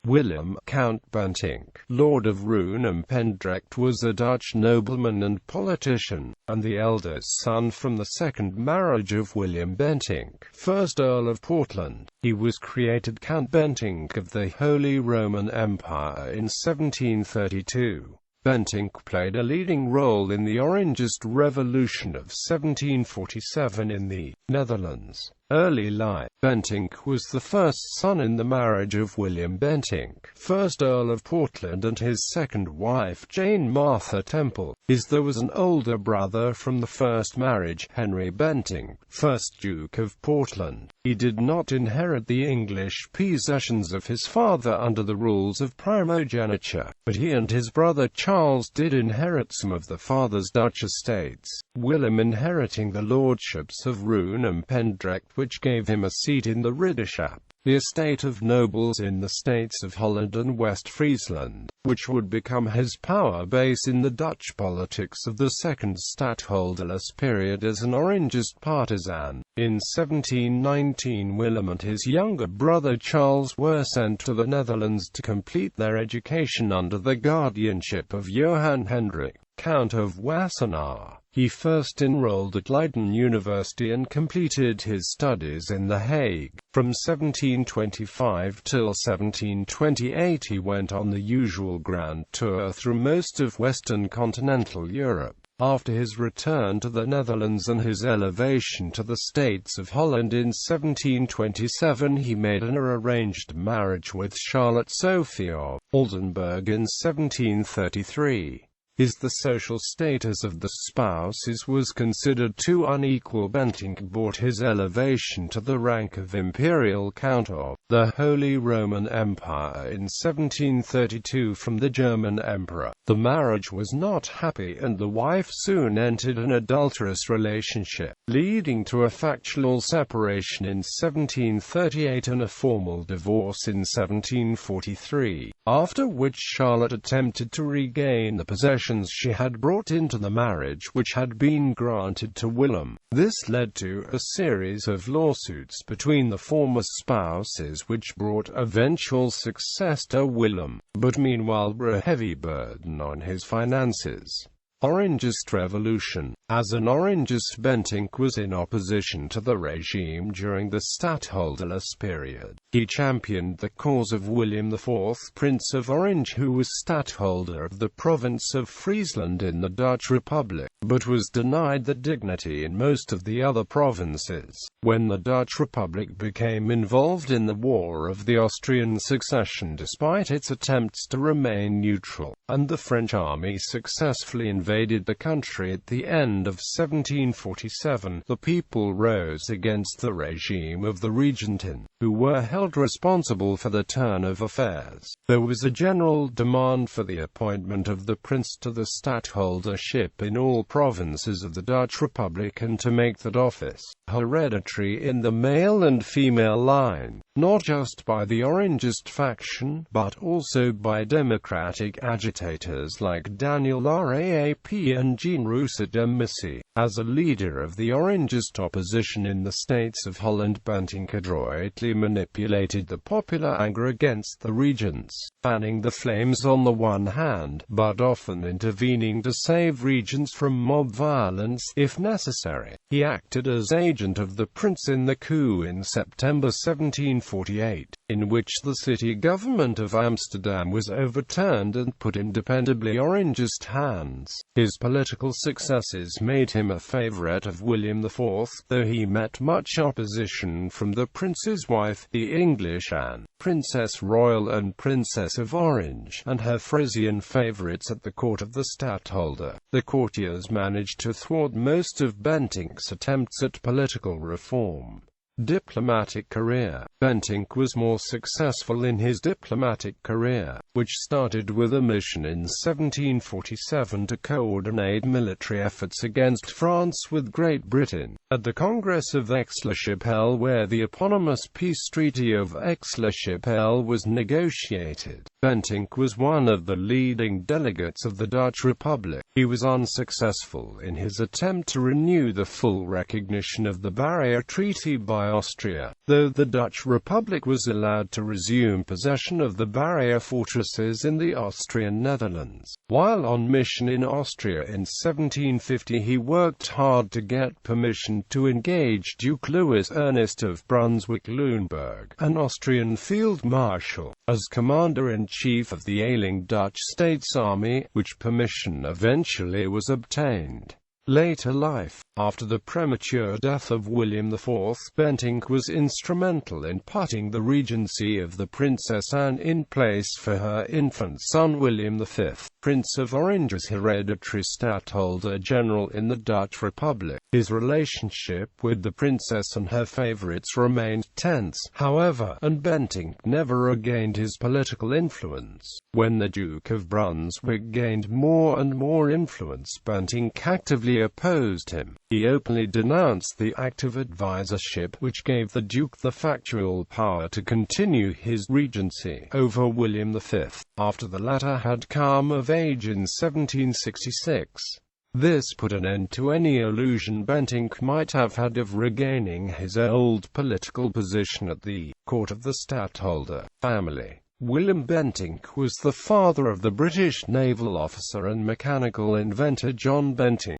Willem, Count Bentinck, Lord of Rhoon and Pendrecht, was a Dutch nobleman and politician, and the eldest son from the second marriage of William Bentinck, 1st Earl of Portland. He was created Count Bentinck of the Holy Roman Empire in 1732. Bentinck played a leading role in the Orangist Revolution of 1747 in the Netherlands. Early life. Bentinck was the first son in the marriage of William Bentinck, 1st Earl of Portland, and his second wife Jane Martha Temple. There was an older brother from the first marriage, Henry Bentinck, 1st Duke of Portland. He did not inherit the English possessions of his father under the rules of primogeniture, but he and his brother Charles did inherit some of the father's Dutch estates, Willem inheriting the lordships of Rhoon and Pendrecht, which gave him a seat in the riddership, the estate of nobles in the states of Holland and West Friesland, which would become his power base in the Dutch politics of the second stadtholderless period as an Orangist partisan. In 1719, Willem and his younger brother Charles were sent to the Netherlands to complete their education under the guardianship of Johan Hendrik, Count of Wassenaar. He first enrolled at Leiden University and completed his studies in The Hague. From 1725 till 1728 he went on the usual grand tour through most of Western continental Europe. After his return to the Netherlands and his elevation to the States of Holland in 1727, he made an arranged marriage with Charlotte Sophie of Oldenburg in 1733. The social status of the spouses was considered too unequal. Bentinck bought his elevation to the rank of Imperial Count of the Holy Roman Empire in 1732 from the German Emperor. The marriage was not happy, and the wife soon entered an adulterous relationship, leading to a factual separation in 1738 and a formal divorce in 1743, after which Charlotte attempted to regain the possessions she had brought into the marriage which had been granted to Willem. This led to a series of lawsuits between the former spouses which brought eventual success to Willem, but meanwhile brought a heavy burden on his finances. Orangist Revolution. As an Orangist, Bentinck was in opposition to the regime during the stadtholderless period. He championed the cause of William IV, Prince of Orange, who was stadtholder of the province of Friesland in the Dutch Republic, but was denied that dignity in most of the other provinces. When the Dutch Republic became involved in the War of the Austrian Succession despite its attempts to remain neutral, and the French army successfully invaded the country at the end of 1747, the people rose against the regime of the Regenten, who were held responsible for the turn of affairs. There was a general demand for the appointment of the prince to the stadtholdership in all provinces of the Dutch Republic, and to make that office hereditary in the male and female line, not just by the Orangist faction, but also by democratic agitators like Daniel Raap and Jean Roussat de Missy. As a leader of the Orangist opposition in the states of Holland, Bentinck adroitly manipulated the popular anger against the regents, fanning the flames on the one hand, but often intervening to save regents from mob violence, if necessary. He acted as agent of the prince in the coup in September 1748, in which the city government of Amsterdam was overturned and put in dependably Orangist hands. His political successes made him a favorite of William IV, though he met much opposition from the prince's wife, the English Anne, Princess Royal and Princess of Orange, and her Frisian favorites at the court of the stadtholder. The courtiers managed to thwart most of Bentinck's attempts at political reform. Diplomatic career. Bentinck was more successful in his diplomatic career, which started with a mission in 1747 to coordinate military efforts against France with Great Britain. At the Congress of Aix-la-Chapelle, where the eponymous peace treaty of Aix-la-Chapelle was negotiated, Bentinck was one of the leading delegates of the Dutch Republic. He was unsuccessful in his attempt to renew the full recognition of the Barrier Treaty by Austria, though the Dutch Republic was allowed to resume possession of the barrier fortresses in the Austrian Netherlands. While on mission in Austria in 1750, he worked hard to get permission to engage Duke Louis Ernest of Brunswick-Luneburg, an Austrian field marshal, as commander-in-chief of the ailing Dutch States Army, which permission eventually was obtained. Later life. After the premature death of William IV, Bentinck was instrumental in putting the regency of the Princess Anne in place for her infant son William V, Prince of Orange, as hereditary Stadtholder General in the Dutch Republic. His relationship with the princess and her favorites remained tense, however, and Bentinck never regained his political influence. When the Duke of Brunswick gained more and more influence, Bentinck actively opposed him. He openly denounced the active advisorship which gave the Duke the factual power to continue his regency over William V, after the latter had come of age in 1766. This put an end to any illusion Bentinck might have had of regaining his old political position at the court of the Stadtholder family. Willem Bentinck was the father of the British naval officer and mechanical inventor John Bentinck.